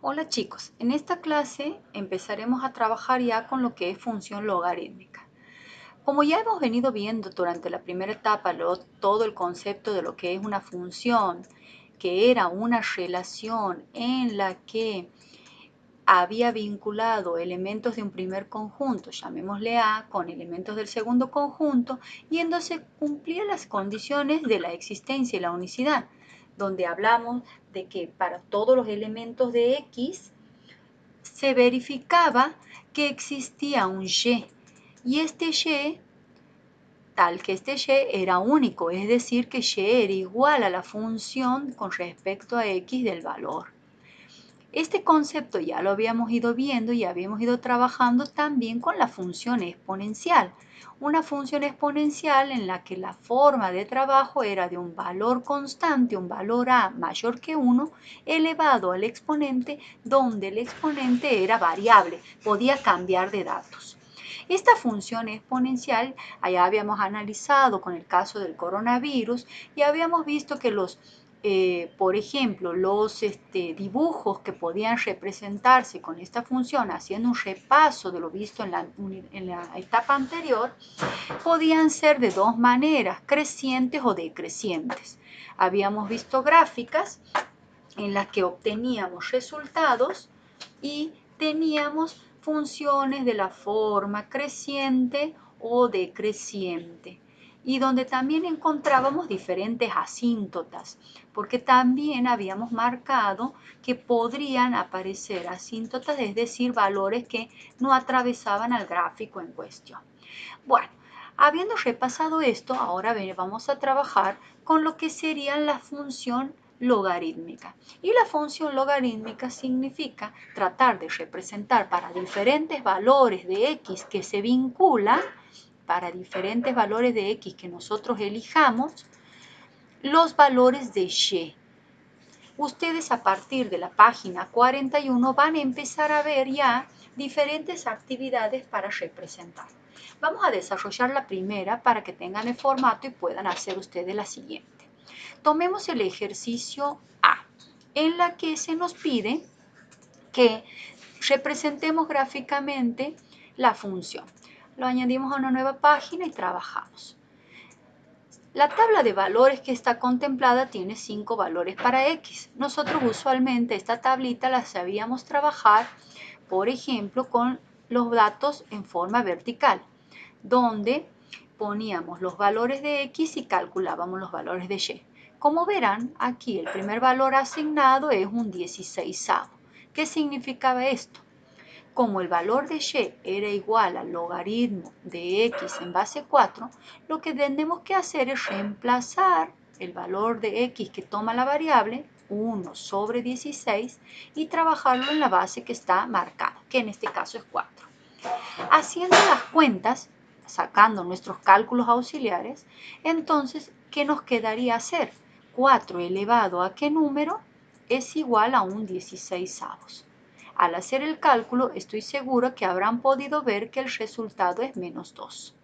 Hola chicos, en esta clase empezaremos a trabajar ya con lo que es función logarítmica. Como ya hemos venido viendo durante la primera etapa todo el concepto de lo que es una función, que era una relación en la que había vinculado elementos de un primer conjunto, llamémosle A, con elementos del segundo conjunto, y entonces cumplía las condiciones de la existencia y la unicidad, donde hablamos de que para todos los elementos de X se verificaba que existía un y este y, tal que este y era único, es decir, que y era igual a la función con respecto a x del valor. Este concepto ya lo habíamos ido viendo y habíamos ido trabajando también con la función exponencial. Una función exponencial en la que la forma de trabajo era de un valor constante, un valor a mayor que 1, elevado al exponente, donde el exponente era variable, podía cambiar de datos. Esta función exponencial allá habíamos analizado con el caso del coronavirus y habíamos visto que por ejemplo, los dibujos que podían representarse con esta función, haciendo un repaso de lo visto en la etapa anterior, podían ser de dos maneras, crecientes o decrecientes. Habíamos visto gráficas en las que obteníamos resultados y teníamos funciones de la forma creciente o decreciente, y donde también encontrábamos diferentes asíntotas, porque también habíamos marcado que podrían aparecer asíntotas, es decir, valores que no atravesaban al gráfico en cuestión. Bueno, habiendo repasado esto, ahora vamos a trabajar con lo que sería la función logarítmica. Y la función logarítmica significa tratar de representar para diferentes valores de x que se vinculan, para diferentes valores de x que nosotros elijamos, los valores de y. Ustedes a partir de la página 41 van a empezar a ver ya diferentes actividades para representar. Vamos a desarrollar la primera para que tengan el formato y puedan hacer ustedes la siguiente. Tomemos el ejercicio A, en la que se nos pide que representemos gráficamente la función. Lo añadimos a una nueva página y trabajamos. La tabla de valores que está contemplada tiene 5 valores para X. Nosotros usualmente esta tablita la sabíamos trabajar, por ejemplo, con los datos en forma vertical, donde poníamos los valores de X y calculábamos los valores de Y. Como verán, aquí el primer valor asignado es un 16avo. ¿Qué significaba esto? Como el valor de y era igual al logaritmo de x en base 4, lo que tenemos que hacer es reemplazar el valor de x que toma la variable, 1 sobre 16, y trabajarlo en la base que está marcada, que en este caso es 4. Haciendo las cuentas, sacando nuestros cálculos auxiliares, entonces, ¿qué nos quedaría hacer? 4 elevado a qué número es igual a un 16avos. Al hacer el cálculo, estoy segura que habrán podido ver que el resultado es menos 2.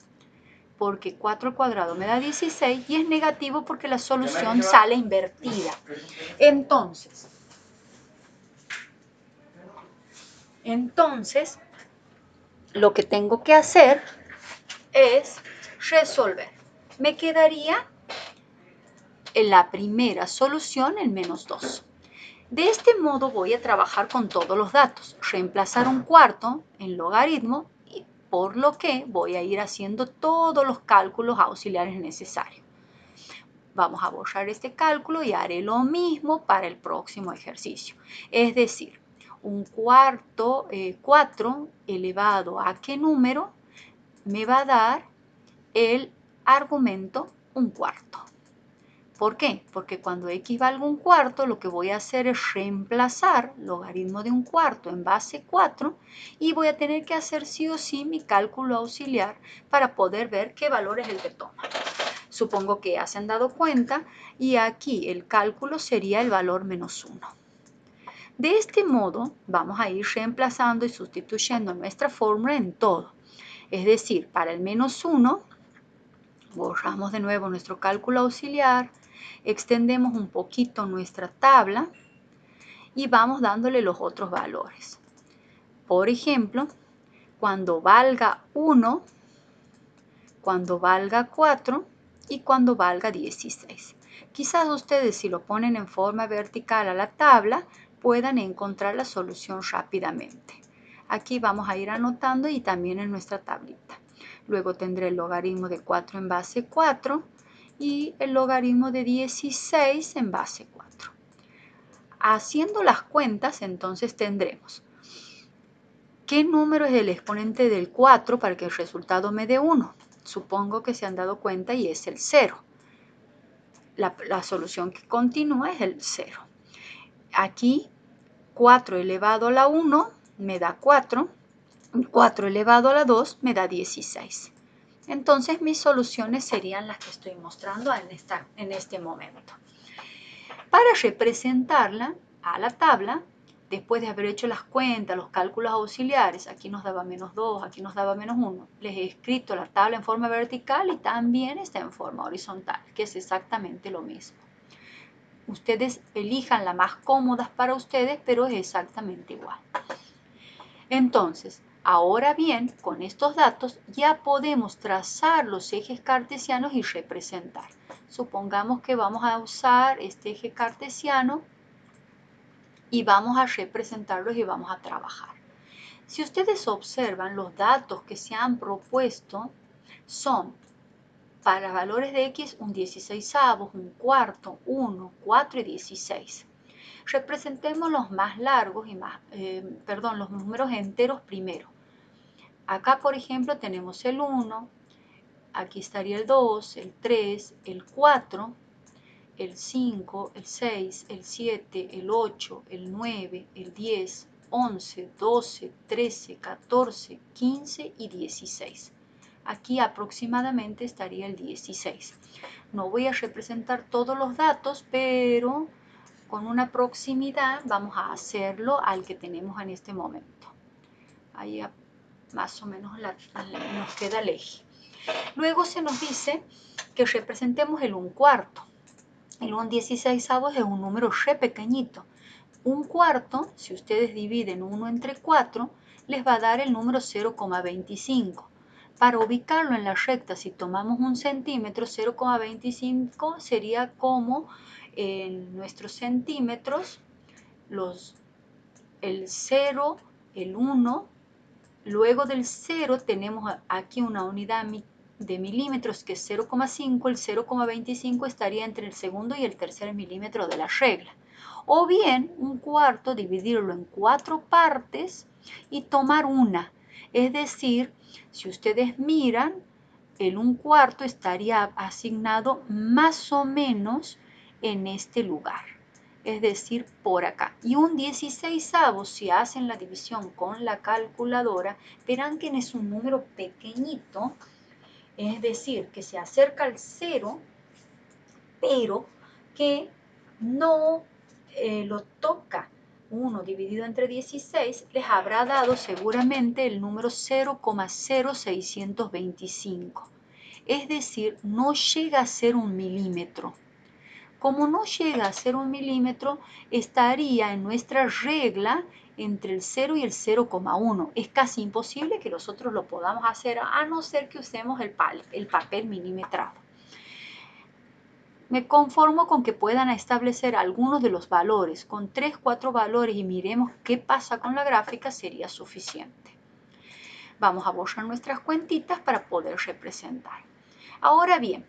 Porque 4 al cuadrado me da 16 y es negativo porque la solución sale invertida. Entonces, lo que tengo que hacer es resolver. Me quedaría en la primera solución el menos 2. De este modo voy a trabajar con todos los datos, reemplazar un cuarto en logaritmo, y por lo que voy a ir haciendo todos los cálculos auxiliares necesarios. Vamos a borrar este cálculo y haré lo mismo para el próximo ejercicio. Es decir, un cuarto, 4 elevado a qué número me va a dar el argumento un cuarto. ¿Por qué? Porque cuando x valga un cuarto, lo que voy a hacer es reemplazar logaritmo de un cuarto en base 4 y voy a tener que hacer sí o sí mi cálculo auxiliar para poder ver qué valor es el que toma. Supongo que ya se han dado cuenta y aquí el cálculo sería el valor menos 1. De este modo vamos a ir reemplazando y sustituyendo nuestra fórmula en todo. Es decir, para el menos 1, borramos de nuevo nuestro cálculo auxiliar, extendemos un poquito nuestra tabla y vamos dándole los otros valores. Por ejemplo, cuando valga 1, cuando valga 4 y cuando valga 16. Quizás ustedes, si lo ponen en forma vertical a la tabla, puedan encontrar la solución rápidamente. Aquí vamos a ir anotando y también en nuestra tablita. Luego tendré el logaritmo de 4 en base 4 y el logaritmo de 16 en base 4. Haciendo las cuentas, entonces tendremos ¿qué número es el exponente del 4 para que el resultado me dé 1? Supongo que se han dado cuenta y es el 0. La solución que continúa es el 0. Aquí 4 elevado a la 1 me da 4. 4 elevado a la 2 me da 16. Entonces mis soluciones serían las que estoy mostrando en este momento. Para representarla a la tabla, después de haber hecho las cuentas, los cálculos auxiliares, aquí nos daba menos 2, aquí nos daba menos 1, les he escrito la tabla en forma vertical y también está en forma horizontal, que es exactamente lo mismo. Ustedes elijan la más cómoda para ustedes, pero es exactamente igual. Entonces, ahora bien, con estos datos ya podemos trazar los ejes cartesianos y representar. Supongamos que vamos a usar este eje cartesiano y vamos a representarlos y vamos a trabajar. Si ustedes observan, los datos que se han propuesto son para valores de x un 16avos, un cuarto, 1, 4 y 16. Representemos los más largos y los números enteros primero. Acá, por ejemplo, tenemos el 1, aquí estaría el 2, el 3, el 4, el 5, el 6, el 7, el 8, el 9, el 10, 11, 12, 13, 14, 15 y 16. Aquí aproximadamente estaría el 16. No voy a representar todos los datos, pero con una proximidad vamos a hacerlo al que tenemos en este momento. Ahí más o menos nos queda el eje. Luego se nos dice que representemos el 1/4. El 1/16avos es un número re pequeñito. 1/4, si ustedes dividen 1 entre 4, les va a dar el número 0,25. Para ubicarlo en la recta, si tomamos 1 centímetro, 0,25 sería como en nuestros centímetros, el 0, el 1, luego del 0 tenemos aquí una unidad de milímetros que es 0,5, el 0,25 estaría entre el segundo y el tercer milímetro de la regla. O bien 1/4 dividirlo en 4 partes y tomar una. Es decir, si ustedes miran, el 1/4 estaría asignado más o menos en este lugar. Es decir, por acá. Y un 16avos, si hacen la división con la calculadora, verán que es un número pequeñito, es decir, que se acerca al 0, pero que no lo toca. 1 dividido entre 16 les habrá dado seguramente el número 0,0625. Es decir, no llega a ser 1 milímetro. Como no llega a ser 1 milímetro, estaría en nuestra regla entre el 0 y el 0,1. Es casi imposible que nosotros lo podamos hacer a no ser que usemos el papel milimetrado. Me conformo con que puedan establecer algunos de los valores. Con 3, 4 valores y miremos qué pasa con la gráfica sería suficiente. Vamos a borrar nuestras cuentitas para poder representar. Ahora bien,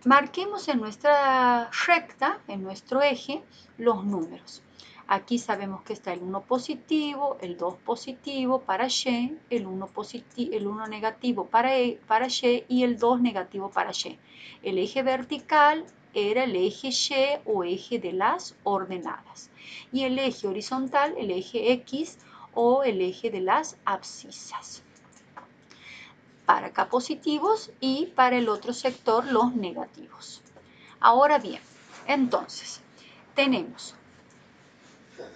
marquemos en nuestra recta, en nuestro eje, los números. Aquí sabemos que está el 1 positivo, el 2 positivo para Y, el 1 negativo para Y y el 2 negativo para Y. El eje vertical era el eje Y o eje de las ordenadas. Y el eje horizontal, el eje X o el eje de las abscisas. Para acá positivos y para el otro sector los negativos. Ahora bien, entonces, tenemos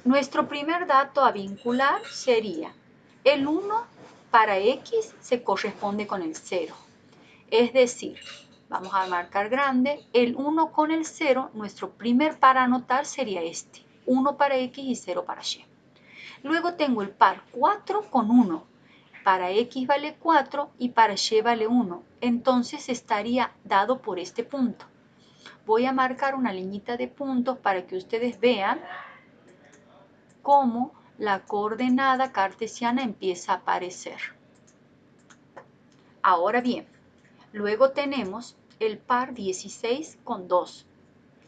nuestro primer dato a vincular sería el 1 para X se corresponde con el 0. Es decir, vamos a marcar grande, el 1 con el 0, nuestro primer para anotar sería este, 1 para X y 0 para Y. Luego tengo el par 4 con 1. Para X vale 4 y para Y vale 1. Entonces estaría dado por este punto. Voy a marcar una liñita de puntos para que ustedes vean cómo la coordenada cartesiana empieza a aparecer. Ahora bien, luego tenemos el par 16 con 2.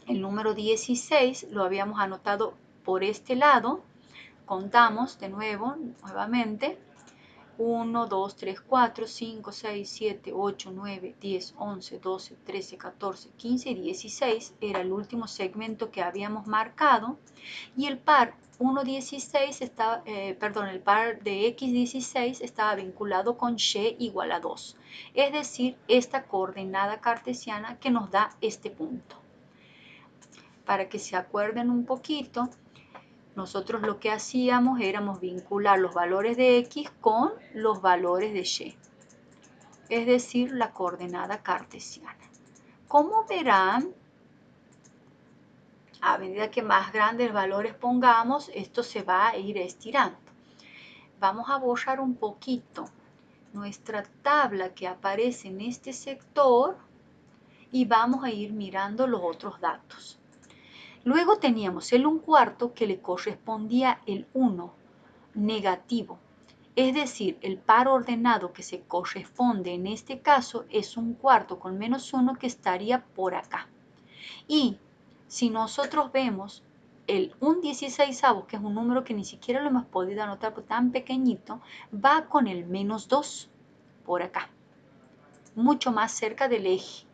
El número 16 lo habíamos anotado por este lado. Contamos de nuevo, nuevamente. 1, 2, 3, 4, 5, 6, 7, 8, 9, 10, 11, 12, 13, 14, 15 y 16 era el último segmento que habíamos marcado y el par 1,16 estaba, el par de x16 estaba vinculado con y igual a 2, es decir, esta coordenada cartesiana que nos da este punto. Para que se acuerden un poquito, nosotros lo que hacíamos éramos vincular los valores de X con los valores de Y, es decir, la coordenada cartesiana. Como verán, a medida que más grandes valores pongamos, esto se va a ir estirando. Vamos a borrar un poquito nuestra tabla que aparece en este sector y vamos a ir mirando los otros datos. Luego teníamos el 1/4 que le correspondía el 1 negativo. Es decir, el par ordenado que se corresponde en este caso es 1/4 con menos 1 que estaría por acá. Y si nosotros vemos el 1/16, que es un número que ni siquiera lo hemos podido anotar porque tan pequeñito, va con el menos 2 por acá, mucho más cerca del eje.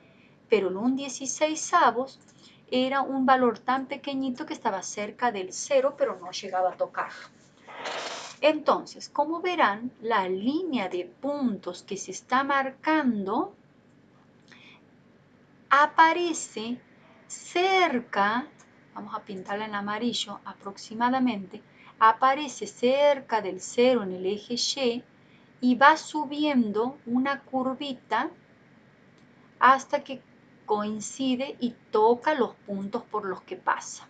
Pero el 1/16 era un valor tan pequeñito que estaba cerca del 0, pero no llegaba a tocarlo. Entonces, como verán, la línea de puntos que se está marcando aparece cerca, vamos a pintarla en amarillo aproximadamente, aparece cerca del 0 en el eje Y va subiendo una curvita hasta que coincide y toca los puntos por los que pasa.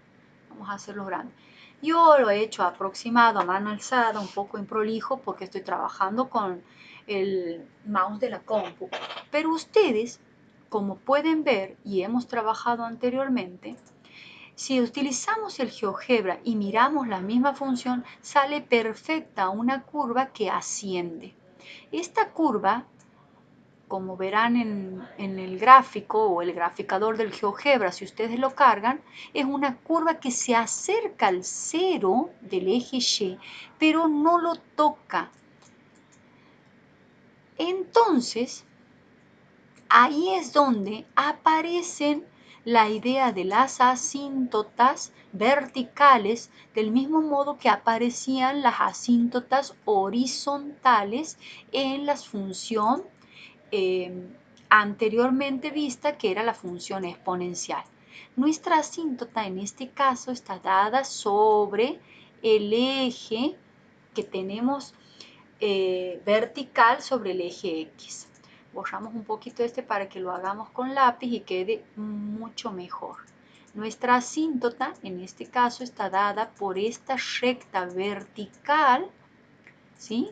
Vamos a hacerlo grande. Yo lo he hecho aproximado a mano alzada, un poco improlijo porque estoy trabajando con el mouse de la compu. Pero ustedes, como pueden ver y hemos trabajado anteriormente, si utilizamos el GeoGebra y miramos la misma función, sale perfecta una curva que asciende. Esta curva, como verán en el gráfico o el graficador del GeoGebra, si ustedes lo cargan, es una curva que se acerca al 0 del eje Y, pero no lo toca. Entonces, ahí es donde aparecen la idea de las asíntotas verticales, del mismo modo que aparecían las asíntotas horizontales en la función anteriormente vista, que era la función exponencial. Nuestra asíntota en este caso está dada sobre el eje que tenemos vertical sobre el eje X. Borramos un poquito para que lo hagamos con lápiz y quede mucho mejor. Nuestra asíntota en este caso está dada por esta recta vertical, ¿sí?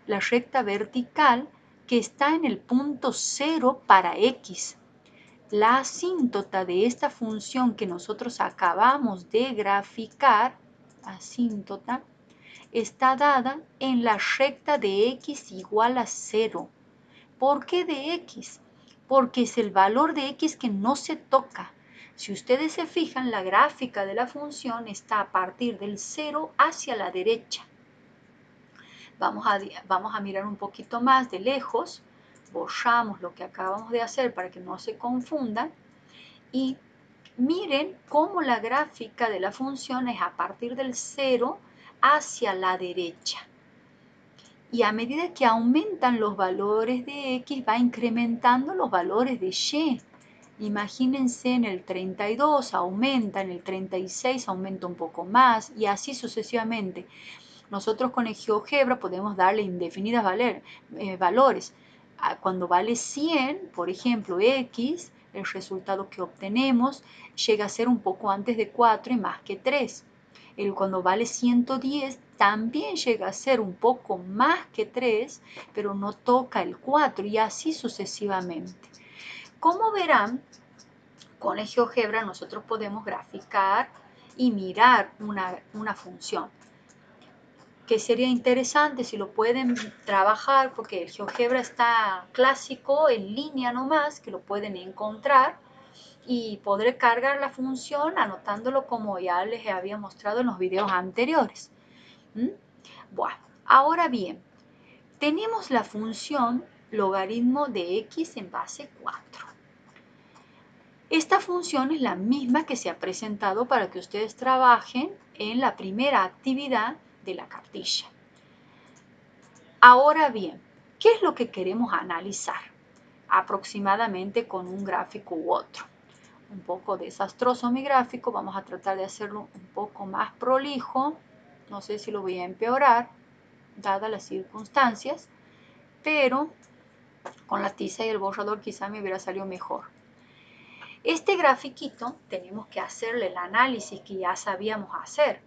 La recta vertical que está en el punto 0 para X. La asíntota de esta función que nosotros acabamos de graficar, asíntota, está dada en la recta de X igual a 0. ¿Por qué de X? Porque es el valor de X que no se toca. Si ustedes se fijan, la gráfica de la función está a partir del 0 hacia la derecha. Vamos a mirar un poquito más de lejos, borramos lo que acabamos de hacer para que no se confundan y miren cómo la gráfica de la función es a partir del 0 hacia la derecha. Y a medida que aumentan los valores de X, va incrementando los valores de Y. Imagínense en el 32 aumenta, en el 36 aumenta un poco más y así sucesivamente. Nosotros con el GeoGebra podemos darle indefinidas valores. Cuando vale 100, por ejemplo, X, el resultado que obtenemos llega a ser un poco antes de 4 y más que 3. Cuando vale 110 también llega a ser un poco más que 3, pero no toca el 4 y así sucesivamente. Como verán, con el GeoGebra nosotros podemos graficar y mirar una función, que sería interesante si lo pueden trabajar, porque el GeoGebra está clásico, en línea nomás, que lo pueden encontrar, y podré cargar la función anotándolo como ya les había mostrado en los videos anteriores. Bueno, ahora bien, tenemos la función logaritmo de x en base 4. Esta función es la misma que se ha presentado para que ustedes trabajen en la primera actividad de la cartilla. Ahora bien, ¿qué es lo que queremos analizar? Aproximadamente con un gráfico u otro. Un poco desastroso mi gráfico, vamos a tratar de hacerlo un poco más prolijo. No sé si lo voy a empeorar, dadas las circunstancias, pero con la tiza y el borrador quizá me hubiera salido mejor. Este grafiquito tenemos que hacerle el análisis que ya sabíamos hacer.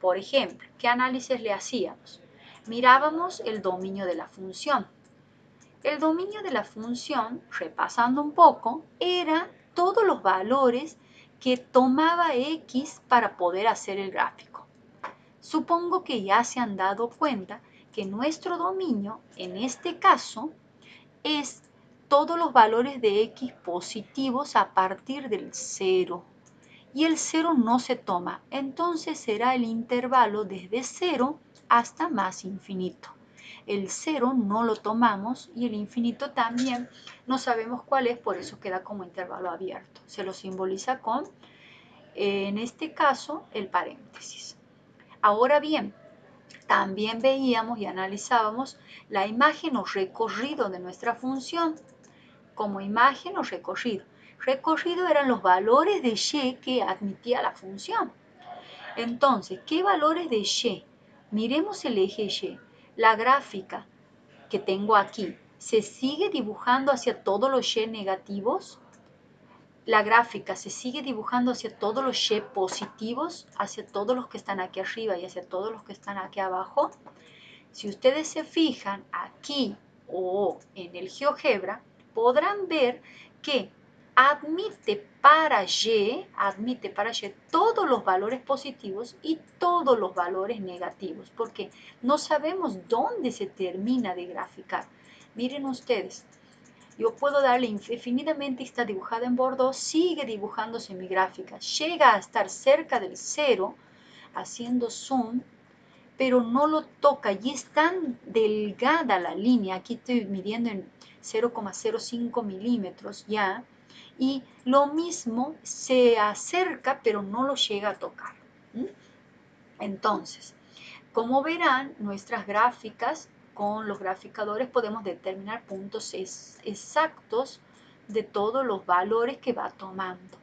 Por ejemplo, ¿qué análisis le hacíamos? Mirábamos el dominio de la función. El dominio de la función, repasando un poco, era todos los valores que tomaba x para poder hacer el gráfico. Supongo que ya se han dado cuenta que nuestro dominio, en este caso, es todos los valores de x positivos a partir del 0. Y el 0 no se toma, entonces será el intervalo desde 0 hasta más infinito. El 0 no lo tomamos y el infinito también no sabemos cuál es, por eso queda como intervalo abierto. Se lo simboliza con, en este caso, el paréntesis. Ahora bien, también veíamos y analizábamos la imagen o recorrido de nuestra función. Como imagen o recorrido. Recorrido eran los valores de y que admitía la función. Entonces, ¿qué valores de y? Miremos el eje y. La gráfica que tengo aquí, ¿se sigue dibujando hacia todos los y negativos? La gráfica se sigue dibujando hacia todos los y positivos, hacia todos los que están aquí arriba y hacia todos los que están aquí abajo. Si ustedes se fijan aquí o en el GeoGebra, podrán ver que admite para y todos los valores positivos y todos los valores negativos, porque no sabemos dónde se termina de graficar. Miren ustedes, yo puedo darle infinitamente, está dibujada en bordeaux, sigue dibujándose mi gráfica, llega a estar cerca del 0, haciendo zoom, pero no lo toca y es tan delgada la línea, aquí estoy midiendo en 0,05 milímetros ya, y lo mismo se acerca pero no lo llega a tocar. Entonces, como verán, nuestras gráficas con los graficadores podemos determinar puntos exactos de todos los valores que va tomando.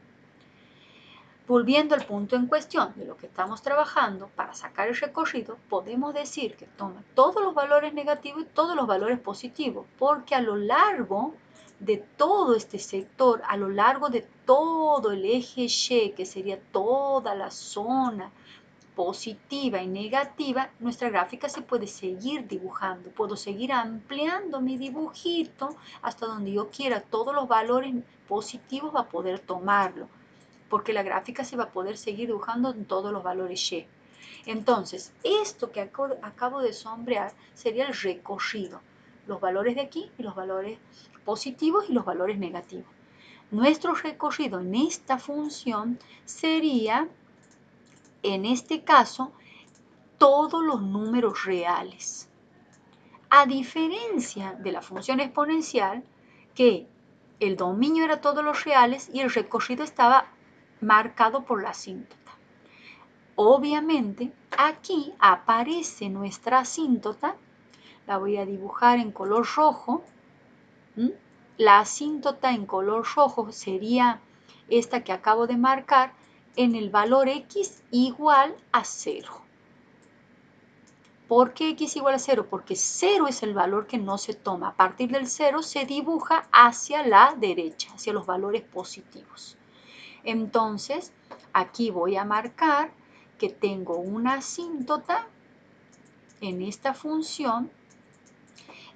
Volviendo al punto en cuestión de lo que estamos trabajando, para sacar el recorrido, podemos decir que toma todos los valores negativos y todos los valores positivos, porque a lo largo de todo este sector, a lo largo de todo el eje Y, que sería toda la zona positiva y negativa, nuestra gráfica se puede seguir dibujando. Puedo seguir ampliando mi dibujito hasta donde yo quiera. Todos los valores positivos va a poder tomarlo, porque la gráfica se va a poder seguir dibujando en todos los valores Y. Entonces, esto que acabo de sombrear sería el recorrido. Los valores de aquí y los valores positivos y los valores negativos. Nuestro recorrido en esta función sería, en este caso, todos los números reales. A diferencia de la función exponencial, que el dominio era todos los reales y el recorrido estaba marcado por la asíntota. Obviamente, aquí aparece nuestra asíntota, la voy a dibujar en color rojo. La asíntota en color rojo sería esta que acabo de marcar en el valor x igual a 0. ¿Por qué x igual a 0? Porque 0 es el valor que no se toma. A partir del 0 se dibuja hacia la derecha, hacia los valores positivos. Entonces, aquí voy a marcar que tengo una asíntota en esta función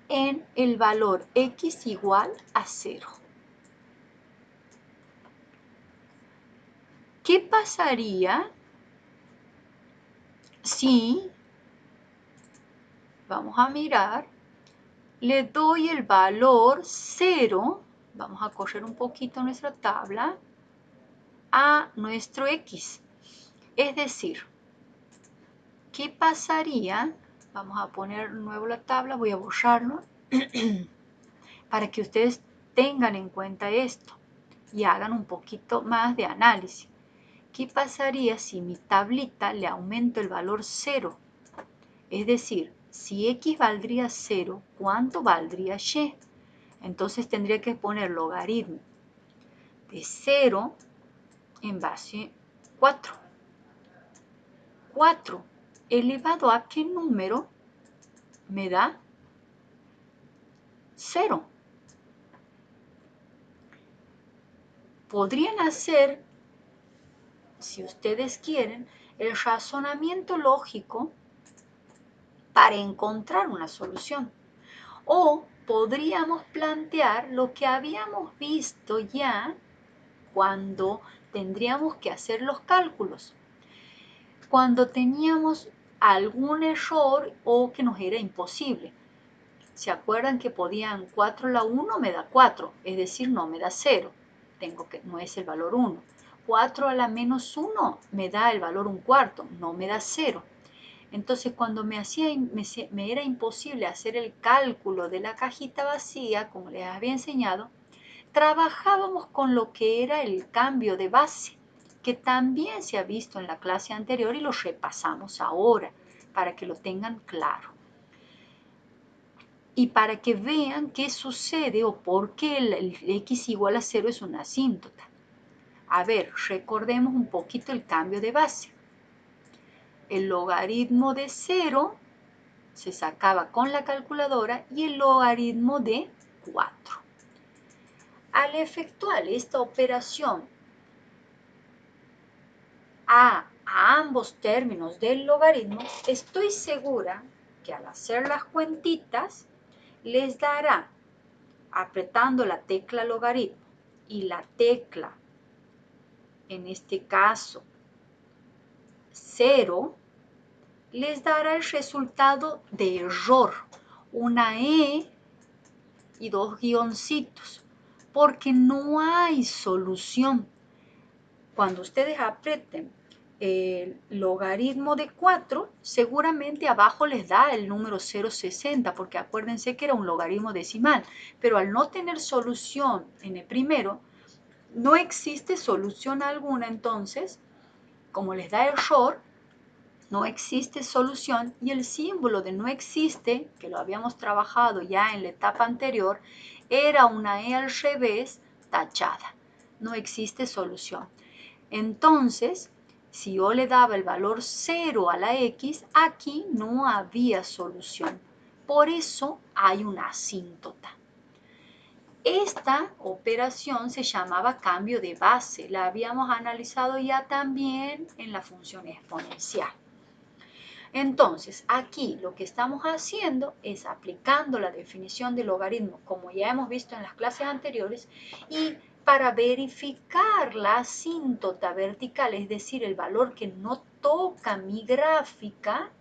en el valor x igual a 0. ¿Qué pasaría si, vamos a mirar, le doy el valor 0, vamos a correr un poquito nuestra tabla, a nuestro x? Es decir, ¿qué pasaría? Vamos a poner de nuevo la tabla, voy a borrarlo, para que ustedes tengan en cuenta esto y hagan un poquito más de análisis. ¿Qué pasaría si mi tablita le aumento el valor 0? Es decir, si x valdría 0, ¿cuánto valdría y? Entonces tendría que poner logaritmo de 0 en base 4. 4 elevado a ¿qué número me da? 0. Podrían hacer, si ustedes quieren, el razonamiento lógico para encontrar una solución. O podríamos plantear lo que habíamos visto ya cuando tendríamos que hacer los cálculos. Cuando teníamos algún error o que nos era imposible. ¿Se acuerdan que podían 4 a la 1 me da 4? Es decir, no me da 0. No es el valor 1. 4 a la menos 1 me da el valor 1/4, no me da 0. Entonces, cuando me era imposible hacer el cálculo de la cajita vacía, como les había enseñado, trabajábamos con lo que era el cambio de base, que también se ha visto en la clase anterior y lo repasamos ahora, para que lo tengan claro. Y para que vean qué sucede o por qué el x igual a 0 es una asíntota. A ver, recordemos un poquito el cambio de base. El logaritmo de 0 se sacaba con la calculadora y el logaritmo de 4. Al efectuar esta operación a ambos términos del logaritmo, estoy segura que al hacer las cuentitas les dará, apretando la tecla logaritmo y la tecla, en este caso 0, les dará el resultado de error, una E y dos guioncitos, porque no hay solución. Cuando ustedes aprieten el logaritmo de 4, seguramente abajo les da el número 0,60, porque acuérdense que era un logaritmo decimal, pero al no tener solución en el primero, no existe solución alguna, entonces, como les da error, no existe solución y el símbolo de no existe, que lo habíamos trabajado ya en la etapa anterior, era una E al revés tachada. No existe solución. Entonces, si yo le daba el valor 0 a la x, aquí no había solución. Por eso hay una asíntota. Esta operación se llamaba cambio de base. La habíamos analizado ya también en la función exponencial. Entonces, aquí lo que estamos haciendo es aplicando la definición de logaritmo, como ya hemos visto en las clases anteriores, y para verificar la asíntota vertical, es decir, el valor que no toca mi gráfica,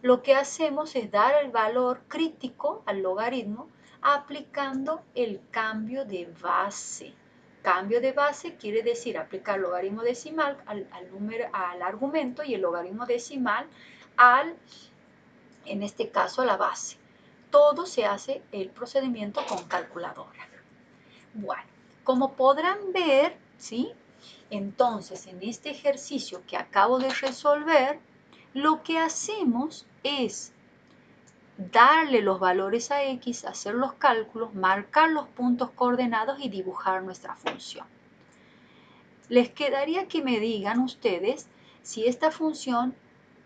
lo que hacemos es dar el valor crítico al logaritmo aplicando el cambio de base. Cambio de base quiere decir aplicar logaritmo decimal al argumento y el logaritmo decimal en este caso, a la base. Todo se hace el procedimiento con calculadora. Bueno, como podrán ver, ¿sí? Entonces, en este ejercicio que acabo de resolver, lo que hacemos es darle los valores a x, hacer los cálculos, marcar los puntos coordenados y dibujar nuestra función. Les quedaría que me digan ustedes si esta función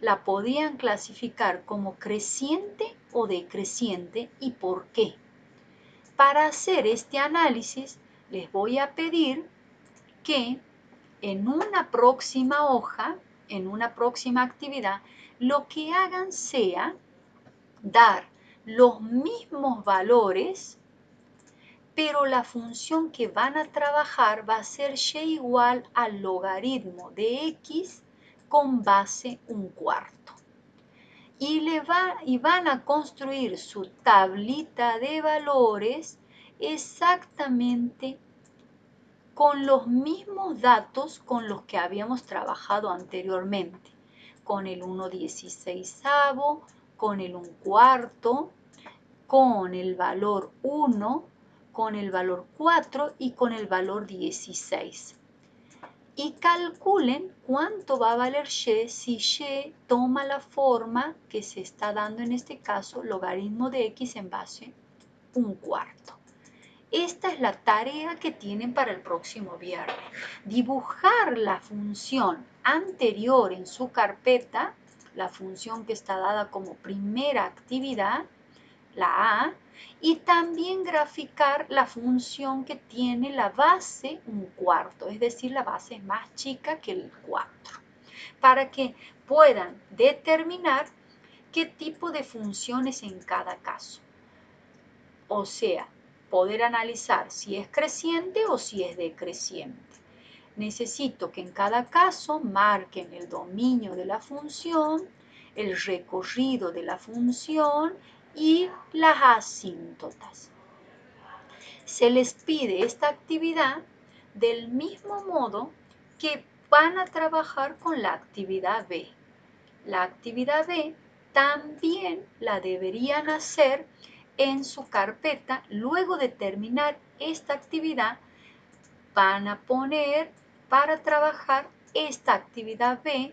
la podían clasificar como creciente o decreciente y por qué. Para hacer este análisis, les voy a pedir que en una próxima hoja en una próxima actividad, lo que hagan sea dar los mismos valores, pero la función que van a trabajar va a ser y igual al logaritmo de x con base 1/4. Y van a construir su tablita de valores exactamente con los mismos datos con los que habíamos trabajado anteriormente, con el 1/16, con el 1/4, con el valor 1, con el valor 4 y con el valor 16. Y calculen cuánto va a valer y si y toma la forma que se está dando en este caso, logaritmo de x en base 1/4. Esta es la tarea que tienen para el próximo viernes. Dibujar la función anterior en su carpeta, la función que está dada como primera actividad, la A, y también graficar la función que tiene la base 1/4, es decir, la base es más chica que el 4, para que puedan determinar qué tipo de funciones en cada caso. O sea, poder analizar si es creciente o si es decreciente. Necesito que en cada caso marquen el dominio de la función, el recorrido de la función y las asíntotas. Se les pide esta actividad del mismo modo que van a trabajar con la actividad B. La actividad B también la deberían hacer en su carpeta. Luego de terminar esta actividad, van a poner para trabajar esta actividad B,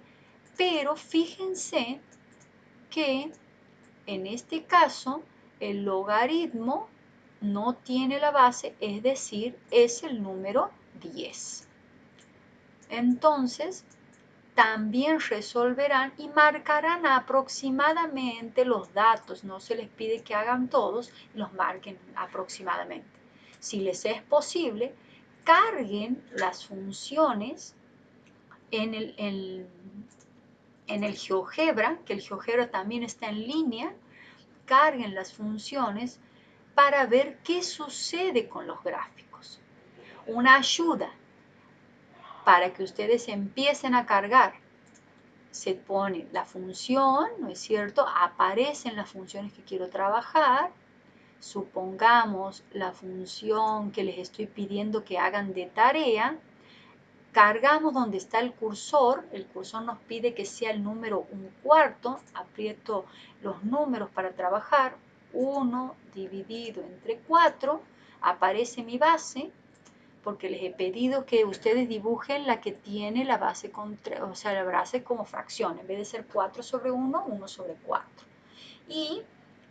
pero fíjense que en este caso el logaritmo no tiene la base, es decir, es el número 10. Entonces, también resolverán y marcarán aproximadamente los datos. No se les pide que hagan todos, los marquen aproximadamente. Si les es posible, carguen las funciones en el GeoGebra, que el GeoGebra también está en línea. Carguen las funciones para ver qué sucede con los gráficos. Una ayuda para que ustedes empiecen a cargar. Se pone la función, ¿no es cierto? Aparecen las funciones que quiero trabajar. Supongamos la función que les estoy pidiendo que hagan de tarea. Cargamos donde está el cursor nos pide que sea el número 1/4, aprieto los números para trabajar, 1 dividido entre 4, aparece mi base, porque les he pedido que ustedes dibujen la que tiene la base, o sea, la base como fracción, en vez de ser 4 sobre 1, 1 sobre 4. Y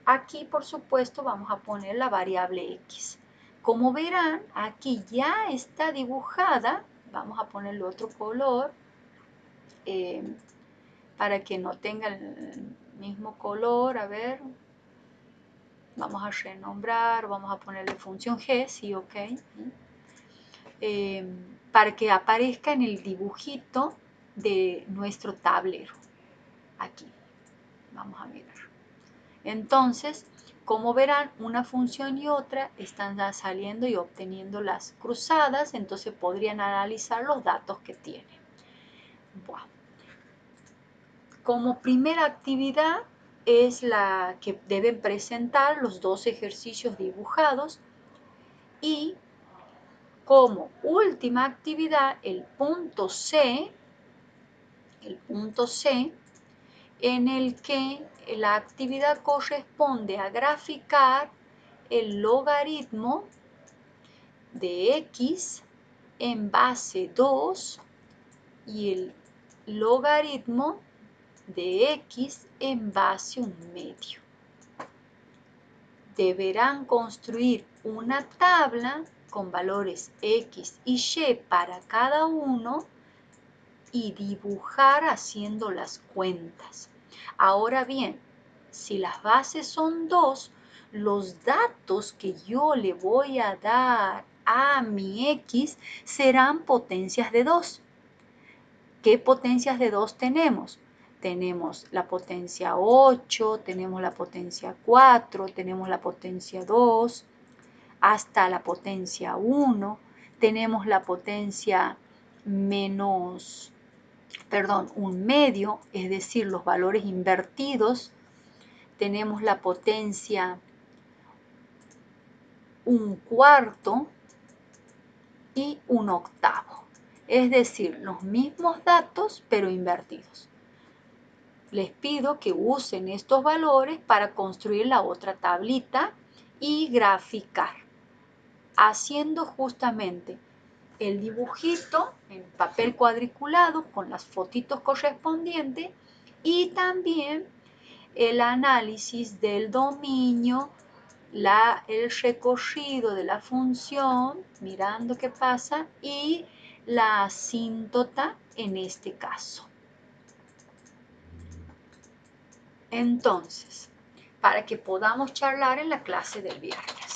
aquí, por supuesto, vamos a poner la variable x. Como verán, aquí ya está dibujada. Vamos a ponerle otro color para que no tenga el mismo color. A ver, vamos a renombrar, vamos a ponerle función g, sí, ok. Para que aparezca en el dibujito de nuestro tablero. Aquí, vamos a mirar. Entonces, como verán, una función y otra están saliendo y obteniendo las cruzadas, entonces podrían analizar los datos que tienen. Bueno. Como primera actividad es la que deben presentar los dos ejercicios dibujados y como última actividad el punto C, en el que la actividad corresponde a graficar el logaritmo de x en base 2 y el logaritmo de x en base 1/2. Deberán construir una tabla con valores x y y para cada uno y dibujar haciendo las cuentas. Ahora bien, si las bases son 2, los datos que yo le voy a dar a mi x serán potencias de 2. ¿Qué potencias de 2 tenemos? Tenemos la potencia 8, tenemos la potencia 4, tenemos la potencia 2, hasta la potencia 1, tenemos la potencia menos, perdón, un medio, es decir, los valores invertidos, tenemos la potencia un cuarto y un octavo, es decir, los mismos datos pero invertidos. Les pido que usen estos valores para construir la otra tablita y graficar, haciendo justamente el dibujito en papel cuadriculado con las fotitos correspondientes y también el análisis del dominio, el recorrido de la función, mirando qué pasa, y la asíntota en este caso. Entonces, para que podamos charlar en la clase del viernes.